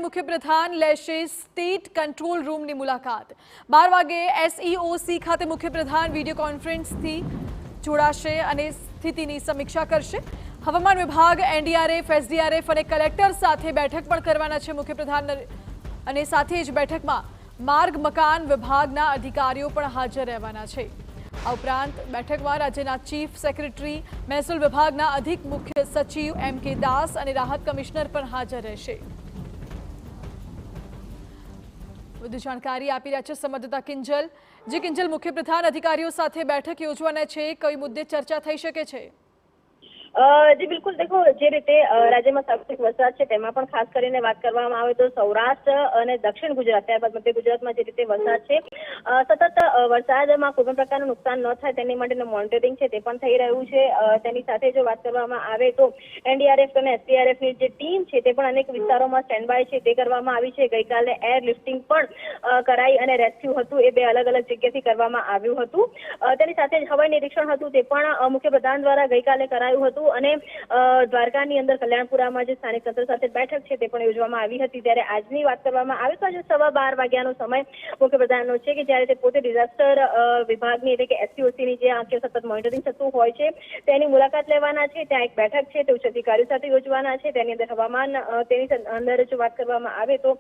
મુખ્યપ્રધાન લેશે state control રૂમની મુલાકાત 12 વાગે SEOC ખાતે મુખ્યપ્રધાન વિડિયો કોન્ફરન્સથી જોડાશે અને સ્થિતિની સમીક્ષા કરશે। હવામાન વિભાગ, NDRF, SDRF અને કલેક્ટર સાથે બેઠક પણ કરવાના છે મુખ્યપ્રધાન અને સાથે જ બેઠકમાં માર્ગ મકાન વિભાગના અધિકારીઓ પણ હાજર રહેવાના છે। આ ઉપરાંત બેઠકમાં રાજ્યના ચીફ સેક્રેટરી, મહેસૂલ વિભાગના અધિક મુખ્ય સચિવ MK દાસ અને રાહત કમિશનર પણ હાજર રહેશે। વધુ જાણકારી આપી રહ્યા છે સંવાદદાતા કિંજલ। જે કિંજલ, મુખ્યપ્રધાન અધિકારીઓ સાથે બેઠક યોજવાના છે, કઈ મુદ્દે ચર્ચા થઈ શકે છે? જી બિલકુલ, દેખો જે રીતે રાજ્યમાં સાર્વત્રિક વરસાદ છે તેમાં પણ ખાસ કરીને વાત કરવામાં આવે તો સૌરાષ્ટ્ર અને દક્ષિણ ગુજરાત ત્યારબાદ મધ્ય ગુજરાતમાં જે રીતે વરસાદ છે સતત વરસાદમાં કોઈ પણ પ્રકારનું નુકસાન ન થાય તેની માટેનું મોનિટરિંગ છે તે પણ થઈ રહ્યું છે। તેની સાથે જો વાત કરવામાં આવે તો NDRF અને SDRF ની જે ટીમ છે તે પણ અનેક વિસ્તારોમાં સ્ટેન્ડ બાય છે તે કરવામાં આવી છે। ગઈકાલે એર લિફ્ટિંગ પણ કરાઈ અને રેસ્ક્યુ હતું એ બે અલગ અલગ જગ્યાથી કરવામાં આવ્યું હતું। તેની સાથે જ હવાઈ નિરીક્ષણ હતું તે પણ મુખ્યપ્રધાન દ્વારા ગઈકાલે કરાયું હતું અને દ્વારકાની અંદર કલ્યાણપુરામાં જે સ્થાનિક તંત્ર સાથે બેઠક છે તે પણ યોજવામાં આવી હતી। ત્યારે આજની વાત કરવામાં આવે તો આજે 12:15 વાગ્યાનો સમય મુખ્યપ્રધાનનો છે કે જ્યારે તે પોતે ડિઝાસ્ટર વિભાગની એટલે કે SEOC ની જે આંખે સતત મોનિટરિંગ થતું હોય છે તેની મુલાકાત લેવાના છે। ત્યાં એક બેઠક છે તે ઉચ્ચ અધિકારીઓ સાથે યોજવાના છે। તેની અંદર હવામાન, તેની અંદર જો વાત કરવામાં આવે તો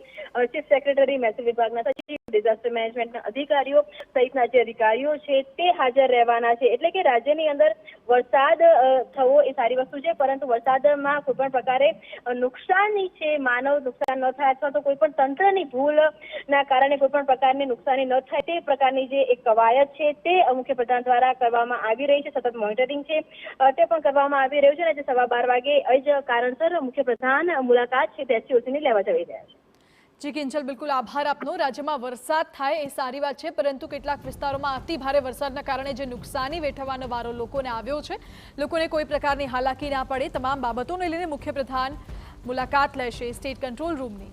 ચીફ સેક્રેટરી, મહેસૂલ વિભાગના સચિવ, ડિઝાસ્ટર મેનેજમેન્ટના અધિકારીઓ સહિતના જે અધિકારીઓ છે તે હાજર રહેવાના છે। એટલે કે રાજ્યની અંદર વરસાદ થવો એ સારી વસ્તુ છે, પરંતુ વરસાદમાં કોઈ પણ પ્રકારે નુકસાની છે, માનવ નુકસાન ન થાય અથવા તો કોઈ પણ તંત્રની ભૂલના કારણે કોઈ પણ પ્રકારની નુકસાની ન થાય તે પ્રકારની જે એક કવાયત છે તે મુખ્યપ્રધાન દ્વારા કરવામાં આવી રહી છે। સતત મોનિટરિંગ છે તે પણ કરવામાં આવી રહ્યું છે અને આજે 12:15 વાગે જ કારણસર મુખ્યપ્રધાન મુલાકાત છે તે SEOC ની લેવા જઈ રહ્યા છે। જી કિંજલ, બિલકુલ આભાર આપનો। રાજ્યમાં વરસાદ થાય એ સારી વાત છે, પરંતુ કેટલાક વિસ્તારોમાં અતિ ભારે વરસાદના કારણે જે નુકસાની વેઠવાનો વારો લોકોને આવ્યો છે, લોકોને કોઈ પ્રકારની હાલાકી ના પડે, તમામ બાબતોને લઈને મુખ્યપ્રધાન મુલાકાત લેશે સ્ટેટ કંટ્રોલ રૂમની।